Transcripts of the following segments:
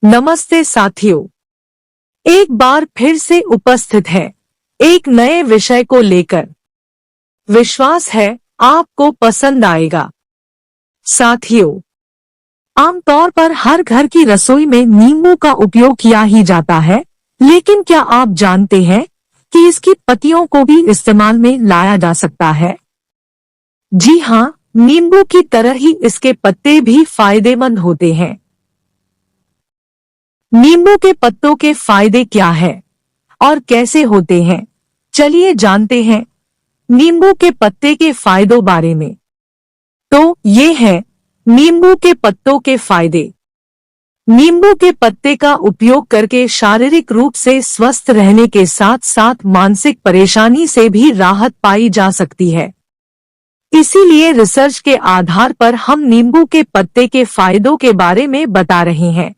नमस्ते साथियों, एक बार फिर से उपस्थित है एक नए विषय को लेकर। विश्वास है आपको पसंद आएगा। साथियों, आमतौर पर हर घर की रसोई में नींबू का उपयोग किया ही जाता है, लेकिन क्या आप जानते हैं कि इसकी पत्तियों को भी इस्तेमाल में लाया जा सकता है? जी हाँ, नींबू की तरह ही इसके पत्ते भी फायदेमंद होते हैं। नींबू के पत्तों के फायदे क्या हैं और कैसे होते हैं? चलिए जानते हैं नींबू के पत्ते के फायदों बारे में। तो ये है नींबू के पत्तों के फायदे। नींबू के पत्ते का उपयोग करके शारीरिक रूप से स्वस्थ रहने के साथ साथ मानसिक परेशानी से भी राहत पाई जा सकती है। इसीलिए रिसर्च के आधार पर हम नींबू के पत्ते के फायदों के बारे में बता रहे हैं।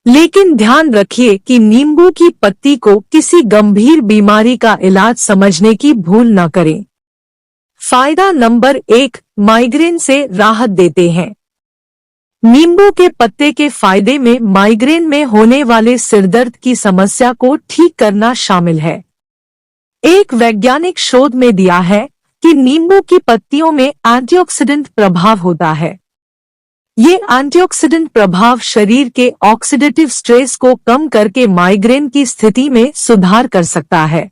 लेकिन ध्यान रखिए कि नींबू की पत्ती को किसी गंभीर बीमारी का इलाज समझने की भूल न करें। फायदा नंबर 1, माइग्रेन से राहत देते हैं। नींबू के पत्ते के फायदे में माइग्रेन में होने वाले सिरदर्द की समस्या को ठीक करना शामिल है। एक वैज्ञानिक शोध में दिया है कि नींबू की पत्तियों में एंटीऑक्सीडेंट प्रभाव होता है। ये एंटीऑक्सीडेंट प्रभाव शरीर के ऑक्सीडेटिव स्ट्रेस को कम करके माइग्रेन की स्थिति में सुधार कर सकता है।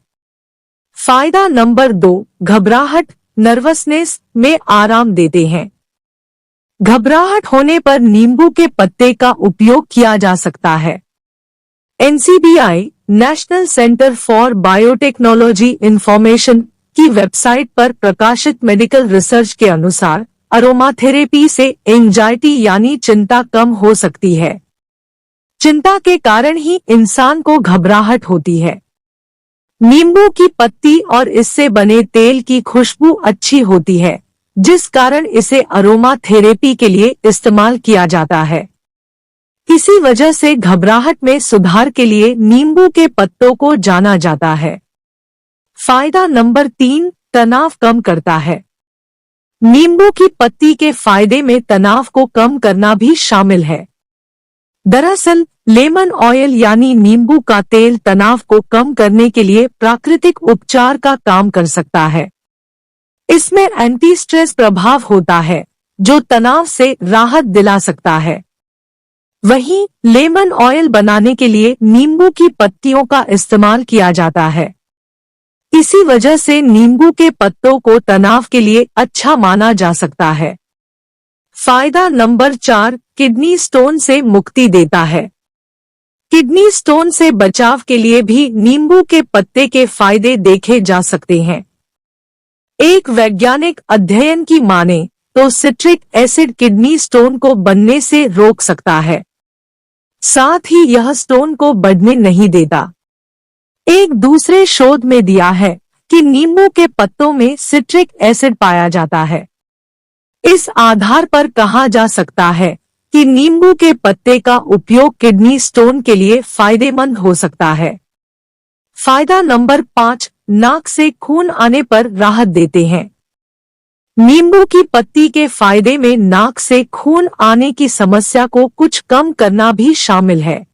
फायदा नंबर 2, घबराहट, नर्वसनेस में आराम देते हैं। घबराहट होने पर नींबू के पत्ते का उपयोग किया जा सकता है। NCBI, national centre for biotechnology information की वेबसाइट पर प्रकाशित मेडिकल रिसर्च के अनुसार अरोमाथेरेपी से एंजाइटी यानी चिंता कम हो सकती है। चिंता के कारण ही इंसान को घबराहट होती है। नींबू की पत्ती और इससे बने तेल की खुशबू अच्छी होती है, जिस कारण इसे अरोमाथेरेपी के लिए इस्तेमाल किया जाता है। इसी वजह से घबराहट में सुधार के लिए नींबू के पत्तों को जाना जाता है। फायदा नंबर 3, तनाव कम करता है। नींबू की पत्ती के फायदे में तनाव को कम करना भी शामिल है। दरअसल लेमन ऑयल यानी नींबू का तेल तनाव को कम करने के लिए प्राकृतिक उपचार का काम कर सकता है। इसमें एंटी स्ट्रेस प्रभाव होता है, जो तनाव से राहत दिला सकता है। वहीं लेमन ऑयल बनाने के लिए नींबू की पत्तियों का इस्तेमाल किया जाता है। इसी वजह से नींबू के पत्तों को तनाव के लिए अच्छा माना जा सकता है। फायदा नंबर 4, किडनी स्टोन से मुक्ति देता है। किडनी स्टोन से बचाव के लिए भी नींबू के पत्ते के फायदे देखे जा सकते हैं। एक वैज्ञानिक अध्ययन की माने तो सिट्रिक एसिड किडनी स्टोन को बनने से रोक सकता है। साथ ही यह स्टोन को बढ़ने नहीं देता। एक दूसरे शोध में दिया है कि नींबू के पत्तों में सिट्रिक एसिड पाया जाता है। इस आधार पर कहा जा सकता है कि नींबू के पत्ते का उपयोग किडनी स्टोन के लिए फायदेमंद हो सकता है। फायदा नंबर 5, नाक से खून आने पर राहत देते हैं। नींबू की पत्ती के फायदे में नाक से खून आने की समस्या को कुछ कम करना भी शामिल है।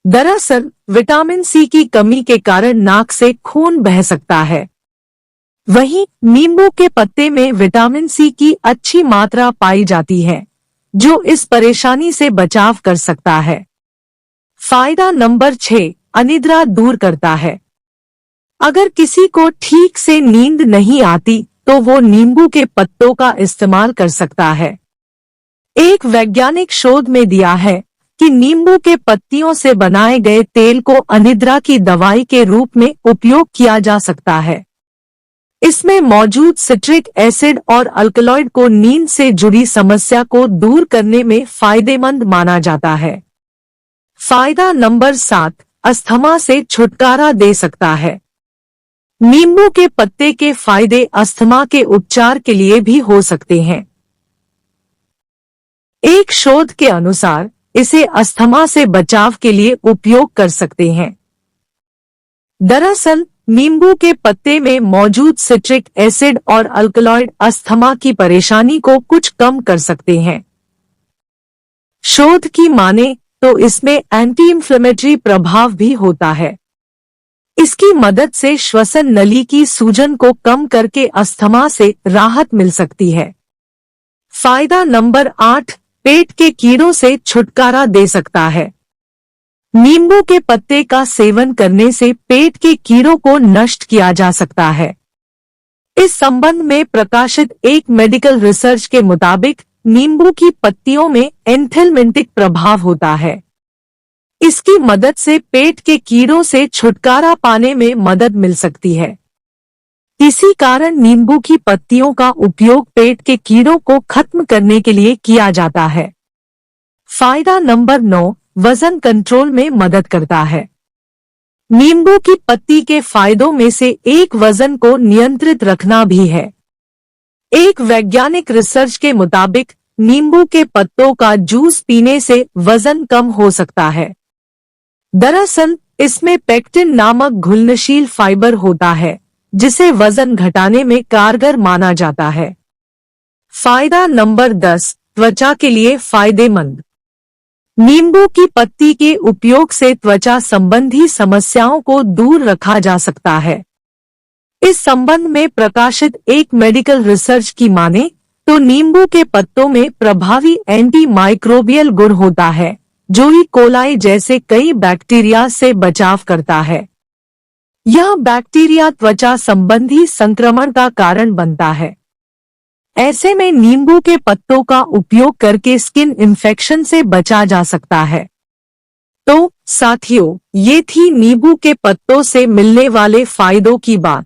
दरअसल विटामिन सी की कमी के कारण नाक से खून बह सकता है। वहीं नींबू के पत्ते में विटामिन सी की अच्छी मात्रा पाई जाती है, जो इस परेशानी से बचाव कर सकता है। फायदा नंबर 6, अनिद्रा दूर करता है। अगर किसी को ठीक से नींद नहीं आती तो वो नींबू के पत्तों का इस्तेमाल कर सकता है। एक वैज्ञानिक शोध में दिया है कि नींबू के पत्तियों से बनाए गए तेल को अनिद्रा की दवाई के रूप में उपयोग किया जा सकता है। इसमें मौजूद सिट्रिक एसिड और अल्कलॉइड को नींद से जुड़ी समस्या को दूर करने में फायदेमंद माना जाता है। फायदा नंबर 7, अस्थमा से छुटकारा दे सकता है। नींबू के पत्ते के फायदे अस्थमा के उपचार के लिए भी हो सकते हैं। एक शोध के अनुसार इसे अस्थमा से बचाव के लिए उपयोग कर सकते हैं। दरअसल नींबू के पत्ते में मौजूद सिट्रिक एसिड और अल्कलॉइड अस्थमा की परेशानी को कुछ कम कर सकते हैं। शोध की माने तो इसमें एंटी इंफ्लेमेटरी प्रभाव भी होता है। इसकी मदद से श्वसन नली की सूजन को कम करके अस्थमा से राहत मिल सकती है। फायदा नंबर 8, पेट के कीड़ों से छुटकारा दे सकता है। नींबू के पत्ते का सेवन करने से पेट के कीड़ों को नष्ट किया जा सकता है। इस संबंध में प्रकाशित एक मेडिकल रिसर्च के मुताबिक नींबू की पत्तियों में एंथेलमेंटिक प्रभाव होता है। इसकी मदद से पेट के कीड़ों से छुटकारा पाने में मदद मिल सकती है। इसी कारण नींबू की पत्तियों का उपयोग पेट के कीड़ों को खत्म करने के लिए किया जाता है। फायदा नंबर 9, वजन कंट्रोल में मदद करता है। नींबू की पत्ती के फायदों में से एक वजन को नियंत्रित रखना भी है। एक वैज्ञानिक रिसर्च के मुताबिक नींबू के पत्तों का जूस पीने से वजन कम हो सकता है। दरअसल इसमें पेक्टिन नामक घुलनशील फाइबर होता है, जिसे वजन घटाने में कारगर माना जाता है। फायदा नंबर 10, त्वचा के लिए फायदेमंद। नींबू की पत्ती के उपयोग से त्वचा संबंधी समस्याओं को दूर रखा जा सकता है। इस संबंध में प्रकाशित एक मेडिकल रिसर्च की माने तो नींबू के पत्तों में प्रभावी एंटी माइक्रोबियल गुण होता है, जो ई कोलाई जैसे कई बैक्टीरिया से बचाव करता है। यह बैक्टीरिया त्वचा संबंधी संक्रमण का कारण बनता है। ऐसे में नींबू के पत्तों का उपयोग करके स्किन इन्फेक्शन से बचा जा सकता है। तो साथियों, ये थी नींबू के पत्तों से मिलने वाले फायदों की बात।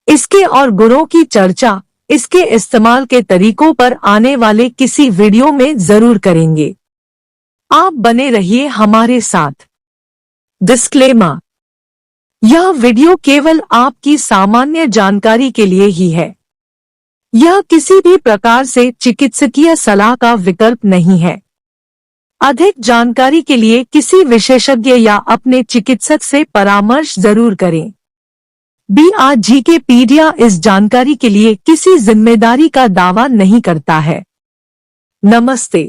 इसके और गुणों की चर्चा इसके इस्तेमाल के तरीकों पर आने वाले किसी वीडियो में जरूर करेंगे। आप बने रहिए हमारे साथ। डिस्क्लेमर: यह वीडियो केवल आपकी सामान्य जानकारी के लिए ही है। यह किसी भी प्रकार से चिकित्सकीय सलाह का विकल्प नहीं है। अधिक जानकारी के लिए किसी विशेषज्ञ या अपने चिकित्सक से परामर्श जरूर करें। BRGKpedia इस जानकारी के लिए किसी जिम्मेदारी का दावा नहीं करता है। नमस्ते।